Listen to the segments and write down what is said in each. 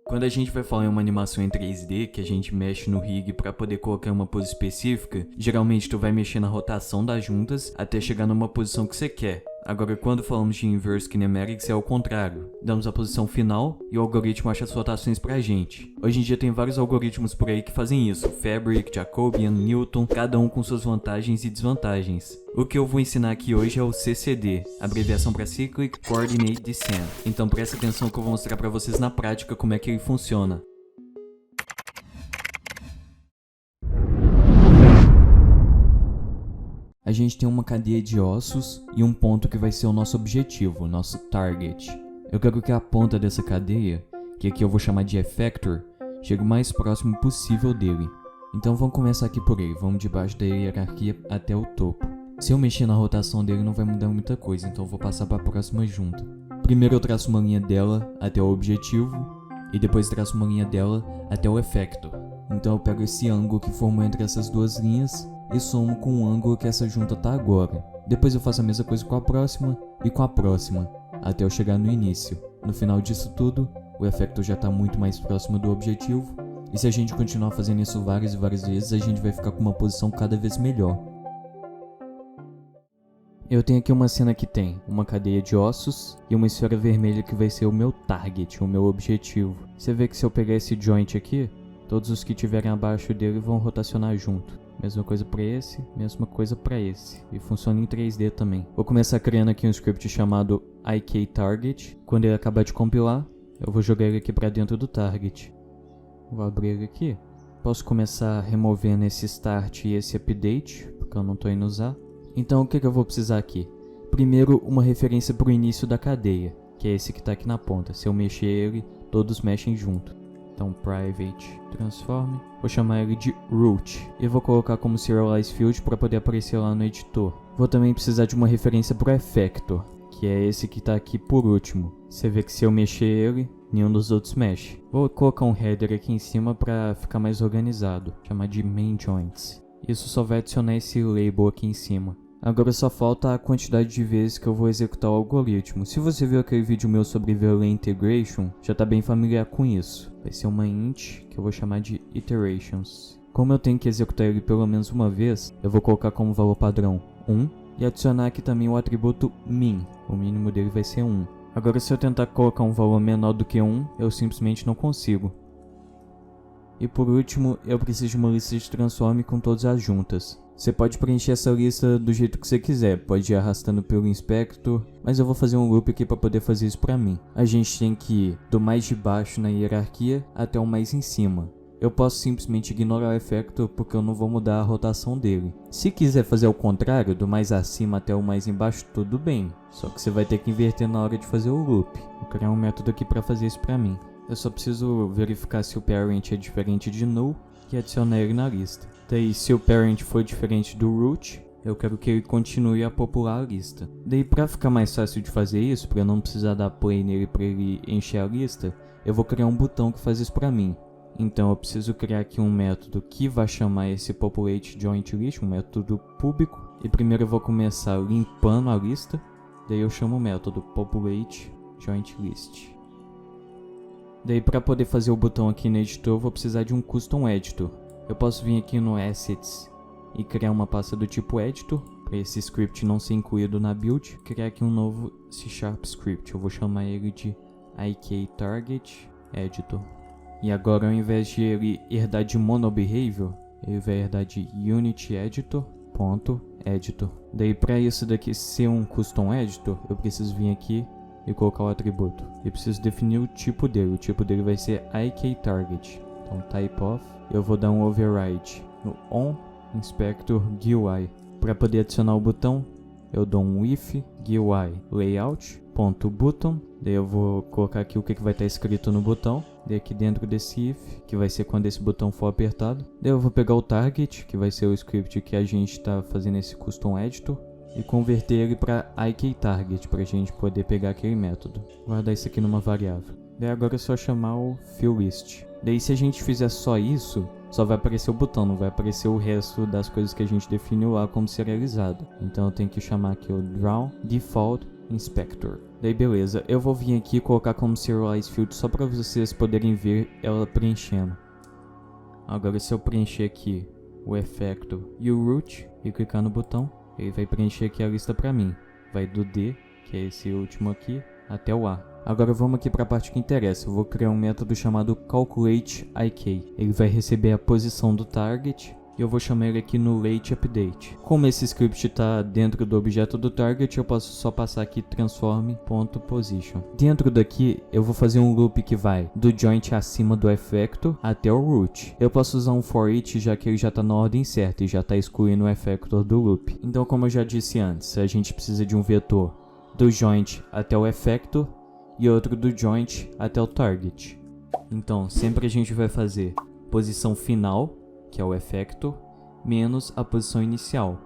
Quando a gente vai falar em uma animação em 3D, que a gente mexe no rig para poder colocar em uma pose específica, geralmente tu vai mexer na rotação das juntas até chegar numa posição que você quer. Agora, quando falamos de Inverse Kinematics, é o contrário. Damos a posição final e o algoritmo acha as rotações pra gente. Hoje em dia tem vários algoritmos por aí que fazem isso. Fabric, Jacobian, Newton, cada um com suas vantagens e desvantagens. O que eu vou ensinar aqui hoje é o CCD, abreviação para Cyclic Coordinate Descent. Então presta atenção que eu vou mostrar pra vocês na prática como é que ele funciona. A gente tem uma cadeia de ossos e um ponto que vai ser o nosso objetivo, o nosso target. Eu quero que a ponta dessa cadeia, que aqui eu vou chamar de effector, chegue o mais próximo possível dele. Então vamos começar aqui por ele, vamos debaixo da hierarquia até o topo. Se eu mexer na rotação dele não vai mudar muita coisa, então eu vou passar para a próxima junta. Primeiro eu traço uma linha dela até o objetivo e depois traço uma linha dela até o effector. Então eu pego esse ângulo que formou entre essas duas linhas e somo com o ângulo que essa junta tá agora. Depois eu faço a mesma coisa com a próxima e com a próxima, até eu chegar no início. No final disso tudo, o effector já tá muito mais próximo do objetivo, e se a gente continuar fazendo isso várias e várias vezes, a gente vai ficar com uma posição cada vez melhor. Eu tenho aqui uma cena que tem uma cadeia de ossos e uma esfera vermelha que vai ser o meu target, o meu objetivo. Você vê que se eu pegar esse joint aqui, todos os que estiverem abaixo dele vão rotacionar junto. Mesma coisa para esse, mesma coisa para esse. E funciona em 3D também. Vou começar criando aqui um script chamado ikTarget. Quando ele acabar de compilar, eu vou jogar ele aqui para dentro do target. Vou abrir ele aqui. Posso começar removendo esse start e esse update, porque eu não estou indo usar. Então o que eu vou precisar aqui? Primeiro, uma referência para o início da cadeia, que é esse que está aqui na ponta. Se eu mexer ele, todos mexem junto. Então private transform, vou chamar ele de root e vou colocar como serialize field para poder aparecer lá no editor. Vou também precisar de uma referência para o effector, que é esse que está aqui por último. Você vê que se eu mexer ele, nenhum dos outros mexe. Vou colocar um header aqui em cima para ficar mais organizado, chamar de main joints. Isso só vai adicionar esse label aqui em cima. Agora só falta a quantidade de vezes que eu vou executar o algoritmo. Se você viu aquele vídeo meu sobre VLA Integration, já está bem familiar com isso. Vai ser uma int que eu vou chamar de iterations. Como eu tenho que executar ele pelo menos uma vez, eu vou colocar como valor padrão 1 e adicionar aqui também o atributo min. O mínimo dele vai ser 1. Agora se eu tentar colocar um valor menor do que 1, eu simplesmente não consigo. E por último, eu preciso de uma lista de transform com todas as juntas. Você pode preencher essa lista do jeito que você quiser, pode ir arrastando pelo inspector, mas eu vou fazer um loop aqui para poder fazer isso para mim. A gente tem que ir do mais de baixo na hierarquia até o mais em cima. Eu posso simplesmente ignorar o effector porque eu não vou mudar a rotação dele. Se quiser fazer o contrário, do mais acima até o mais embaixo, tudo bem. Só que você vai ter que inverter na hora de fazer o loop. Vou criar um método aqui para fazer isso para mim. Eu só preciso verificar se o parent é diferente de null e adicionar ele na lista. Daí, se o parent for diferente do root, eu quero que ele continue a popular a lista. Daí, para ficar mais fácil de fazer isso, para não precisar dar play nele para ele encher a lista, eu vou criar um botão que faz isso para mim. Então, eu preciso criar aqui um método que vai chamar esse populate joint list, um método público. E primeiro eu vou começar limpando a lista. Daí eu chamo o método populate joint list. Daí, para poder fazer o botão aqui no editor, eu vou precisar de um custom editor. Eu posso vir aqui no Assets e criar uma pasta do tipo Editor, para esse script não ser incluído na build. Criar aqui um novo C# script, eu vou chamar ele de ikTarget Editor. E agora, ao invés de ele herdar de monobehavior, ele vai herdar de UnitEditor.editor. Daí, para isso daqui ser um custom editor, eu preciso vir aqui e colocar o atributo. E preciso definir o tipo dele. O tipo dele vai ser ikTarget. Então, type of, eu vou dar um override no onInspector.GUI. Para poder adicionar o botão, eu dou um if GUI layout.button. Daí eu vou colocar aqui o que vai estar escrito no botão. Daí aqui dentro desse if, que vai ser quando esse botão for apertado. Daí eu vou pegar o target, que vai ser o script que a gente está fazendo esse custom editor, e converter ele para ikTarget, para a gente poder pegar aquele método. Guardar isso aqui numa variável. Daí agora é só chamar o fillList. Daí se a gente fizer só isso, só vai aparecer o botão, não vai aparecer o resto das coisas que a gente definiu lá como serializado. Então eu tenho que chamar aqui o draw default Inspector. Daí beleza, eu vou vir aqui e colocar como Serialize Field só para vocês poderem ver ela preenchendo. Agora se eu preencher aqui o Effector e o Root e clicar no botão, ele vai preencher aqui a lista para mim. Vai do D, que é esse último aqui, até o A. Agora vamos aqui para a parte que interessa. Eu vou criar um método chamado CalculateIK. Ele vai receber a posição do target e eu vou chamar ele aqui no lateUpdate. Como esse script está dentro do objeto do target, eu posso só passar aqui transform.position. Dentro daqui eu vou fazer um loop que vai do joint acima do effector até o root. Eu posso usar um for each, já que ele já está na ordem certa e já está excluindo o effector do loop. Então, como eu já disse antes, a gente precisa de um vetor do joint até o effector e outro do joint até o target. Então sempre a gente vai fazer posição final, que é o effector, menos a posição inicial,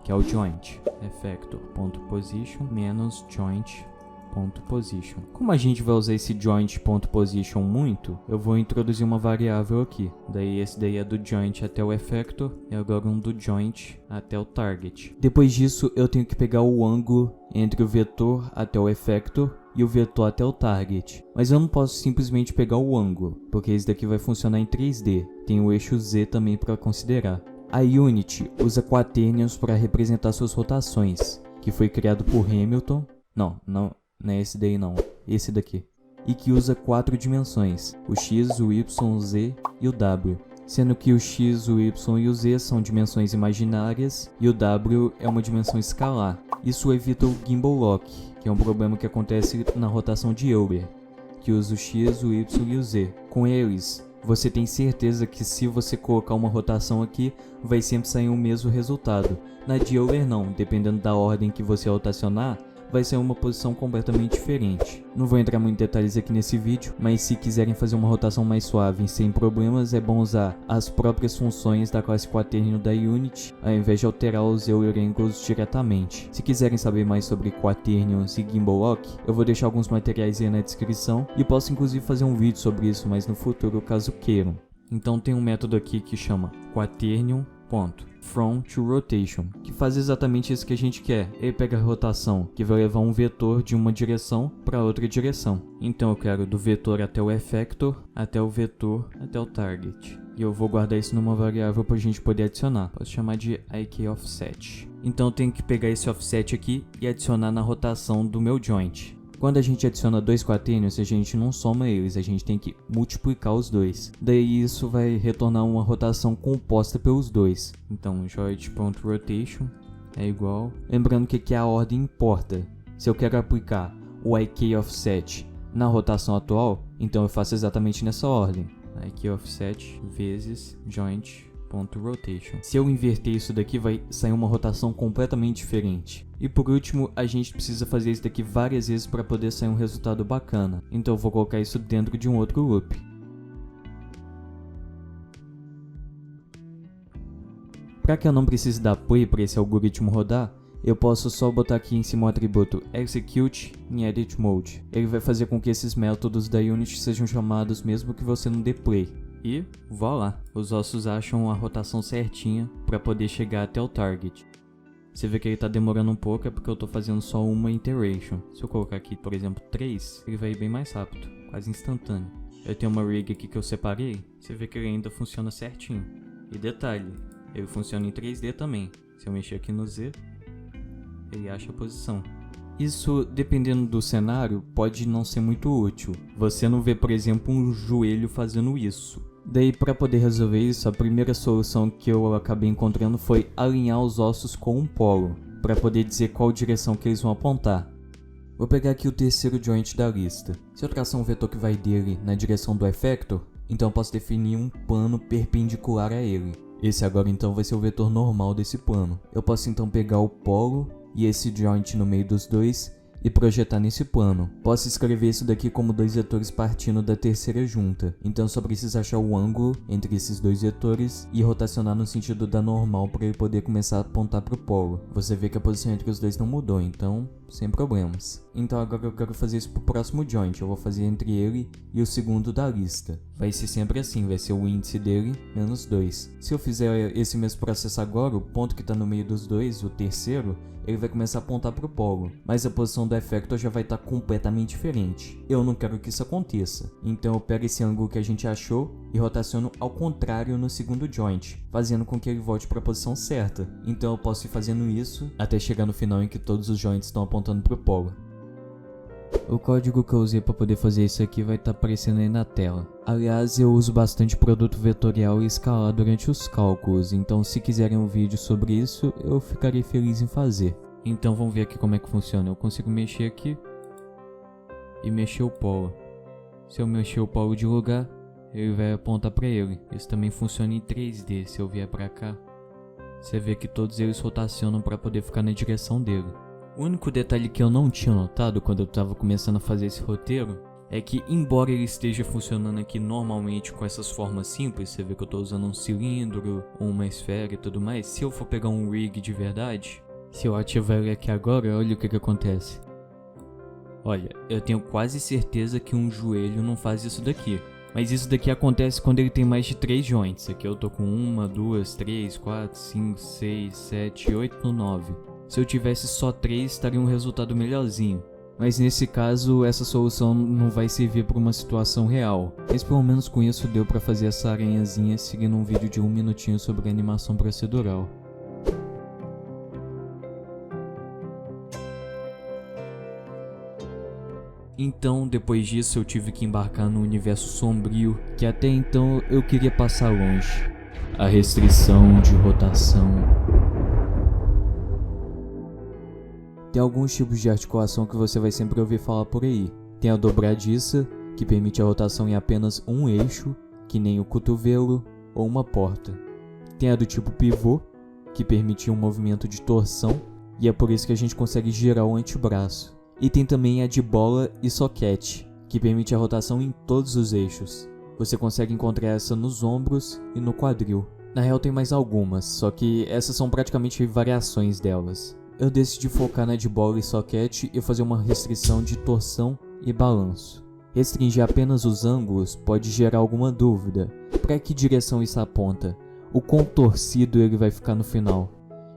que é o joint. Effector.position menos joint.position. Como a gente vai usar esse joint.position muito, eu vou introduzir uma variável aqui. Daí esse daí é do joint até o effector e agora um do joint até o target. Depois disso eu tenho que pegar o ângulo entre o vetor até o effector e o vetor até o target. Mas eu não posso simplesmente pegar o ângulo, porque esse daqui vai funcionar em 3D. Tem o eixo Z também para considerar. A Unity usa quaternions para representar suas rotações, que foi criado por Hamilton. Não é esse daí não, esse daqui. E que usa 4 dimensões, o X, o Y, o Z e o W. Sendo que o X, o Y e o Z são dimensões imaginárias e o W é uma dimensão escalar. Isso evita o gimbal lock, que é um problema que acontece na rotação de Euler, que usa o X, o Y e o Z. Com eles, você tem certeza que se você colocar uma rotação aqui, vai sempre sair o mesmo resultado. Na de Euler não, dependendo da ordem que você rotacionar, vai ser uma posição completamente diferente. Não vou entrar muito em detalhes aqui nesse vídeo, mas se quiserem fazer uma rotação mais suave e sem problemas, é bom usar as próprias funções da classe quaternion da Unity, ao invés de alterar os Euler angles diretamente. Se quiserem saber mais sobre quaternions e gimbal lock, eu vou deixar alguns materiais aí na descrição, e posso inclusive fazer um vídeo sobre isso mais no futuro, caso queiram. Então tem um método aqui que chama quaternion.from to rotation, que faz exatamente isso que a gente quer. Ele pega a rotação, que vai levar um vetor de uma direção para outra direção. Então eu quero do vetor até o effector, até o vetor, até o target. E eu vou guardar isso numa variável para a gente poder adicionar. Posso chamar de IKOffset. Então eu tenho que pegar esse offset aqui e adicionar na rotação do meu joint. Quando a gente adiciona dois quaternions, a gente não soma eles, a gente tem que multiplicar os dois. Daí isso vai retornar uma rotação composta pelos dois. Então, joint.rotation é igual... Lembrando que aqui a ordem importa. Se eu quero aplicar o IKOffset na rotação atual, então eu faço exatamente nessa ordem. IKOffset vezes joint.rotation. Se eu inverter isso daqui, vai sair uma rotação completamente diferente. E por último, a gente precisa fazer isso daqui várias vezes para poder sair um resultado bacana. Então eu vou colocar isso dentro de um outro loop. Para que eu não precise dar play para esse algoritmo rodar, eu posso só botar aqui em cima o atributo execute em edit mode. Ele vai fazer com que esses métodos da Unity sejam chamados mesmo que você não dê play. E voilá, os ossos acham a rotação certinha para poder chegar até o target. Você vê que ele está demorando um pouco, é porque eu estou fazendo só uma iteration. Se eu colocar aqui, por exemplo, 3, ele vai ir bem mais rápido, quase instantâneo. Eu tenho uma rig aqui que eu separei, você vê que ele ainda funciona certinho. E detalhe, ele funciona em 3D também. Se eu mexer aqui no Z, ele acha a posição. Isso, dependendo do cenário, pode não ser muito útil. Você não vê, por exemplo, um joelho fazendo isso. Daí, para poder resolver isso, a primeira solução que eu acabei encontrando foi alinhar os ossos com um polo, para poder dizer qual direção que eles vão apontar. Vou pegar aqui o terceiro joint da lista. Se eu traçar um vetor que vai dele na direção do effector, então eu posso definir um plano perpendicular a ele. Esse agora então vai ser o vetor normal desse plano. Eu posso então pegar o polo e esse joint no meio dos dois e projetar nesse plano. Posso escrever isso daqui como dois vetores partindo da terceira junta. Então só preciso achar o ângulo entre esses dois vetores e rotacionar no sentido da normal para ele poder começar a apontar para o polo. Você vê que a posição entre os dois não mudou, então sem problemas. Então agora eu quero fazer isso para o próximo joint. Eu vou fazer entre ele e o segundo da lista. Vai ser sempre assim, vai ser o índice dele menos 2. Se eu fizer esse mesmo processo agora, o ponto que está no meio dos dois, o terceiro, ele vai começar a apontar pro polo, mas a posição do effector já vai estar completamente diferente. Eu não quero que isso aconteça, então eu pego esse ângulo que a gente achou e rotaciono ao contrário no segundo joint, fazendo com que ele volte para a posição certa. Então eu posso ir fazendo isso até chegar no final em que todos os joints estão apontando pro polo. O código que eu usei para poder fazer isso aqui vai estar aparecendo aí na tela. Aliás, eu uso bastante produto vetorial e escalar durante os cálculos, então se quiserem um vídeo sobre isso, eu ficaria feliz em fazer. Então vamos ver aqui como é que funciona. Eu consigo mexer aqui e mexer o polo. Se eu mexer o polo de lugar, ele vai apontar para ele. Isso também funciona em 3D. Se eu vier para cá, você vê que todos eles rotacionam para poder ficar na direção dele. O único detalhe que eu não tinha notado quando eu estava começando a fazer esse roteiro é que, embora ele esteja funcionando aqui normalmente com essas formas simples, você vê que eu estou usando um cilindro, uma esfera e tudo mais, se eu for pegar um rig de verdade, se eu ativar ele aqui agora, olha o que acontece. Olha, eu tenho quase certeza que um joelho não faz isso daqui. Mas isso daqui acontece quando ele tem mais de 3 joints. Aqui eu tô com 1, 2, 3, 4, 5, 6, 7, 8, 9. Se eu tivesse só 3, estaria um resultado melhorzinho. Mas nesse caso, essa solução não vai servir para uma situação real. Mas pelo menos com isso deu para fazer essa aranhazinha seguindo um vídeo de 1 minutinho sobre animação procedural. Então, depois disso, eu tive que embarcar no universo sombrio que até então eu queria passar longe. A restrição de rotação. Tem alguns tipos de articulação que você vai sempre ouvir falar por aí. Tem a dobradiça, que permite a rotação em apenas um eixo, que nem o cotovelo ou uma porta. Tem a do tipo pivô, que permite um movimento de torção, e é por isso que a gente consegue girar o antebraço. E tem também a de bola e soquete, que permite a rotação em todos os eixos. Você consegue encontrar essa nos ombros e no quadril. Na real tem mais algumas, só que essas são praticamente variações delas. Eu decidi focar na de bola e soquete e fazer uma restrição de torção e balanço. Restringir apenas os ângulos pode gerar alguma dúvida. Para que direção isso aponta? O quão torcido ele vai ficar no final?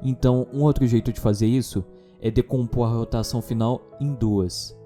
Então, um outro jeito de fazer isso é decompor a rotação final em duas.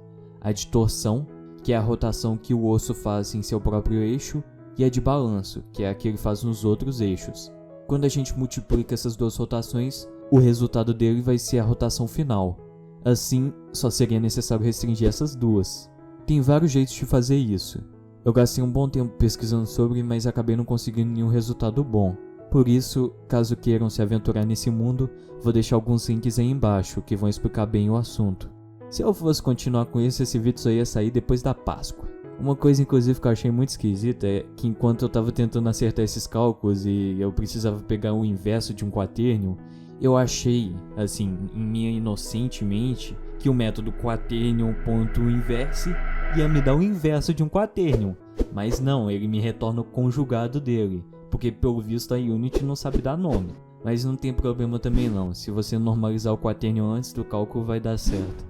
A de torção, que é a rotação que o osso faz em seu próprio eixo, e a de balanço, que é a que ele faz nos outros eixos. Quando a gente multiplica essas duas rotações, o resultado dele vai ser a rotação final. Assim, só seria necessário restringir essas duas. Tem vários jeitos de fazer isso. Eu gastei um bom tempo pesquisando sobre, mas acabei não conseguindo nenhum resultado bom. Por isso, caso queiram se aventurar nesse mundo, vou deixar alguns links aí embaixo que vão explicar bem o assunto. Se eu fosse continuar com isso, esse vídeo só ia sair depois da Páscoa. Uma coisa inclusive que eu achei muito esquisita é que enquanto eu estava tentando acertar esses cálculos e eu precisava pegar o inverso de um quaternio, eu achei, assim, em minha inocente mente, que o método quaternion ponto inverse ia me dar o inverso de um quaternion. Mas não, ele me retorna o conjugado dele, porque pelo visto a Unity não sabe dar nome. Mas não tem problema também não, se você normalizar o quaternion antes do cálculo vai dar certo.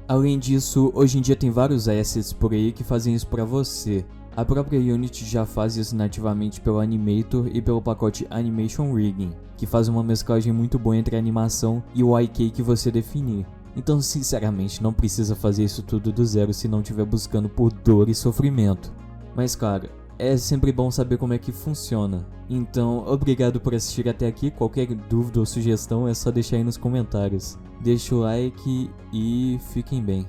Além disso, hoje em dia tem vários assets por aí que fazem isso pra você. A própria Unity já faz isso nativamente pelo Animator e pelo pacote Animation Rigging, que faz uma mesclagem muito boa entre a animação e o IK que você definir. Então sinceramente não precisa fazer isso tudo do zero se não estiver buscando por dor e sofrimento. Mas claro, é sempre bom saber como é que funciona. Então, obrigado por assistir até aqui. Qualquer dúvida ou sugestão é só deixar aí nos comentários. Deixa o like e fiquem bem.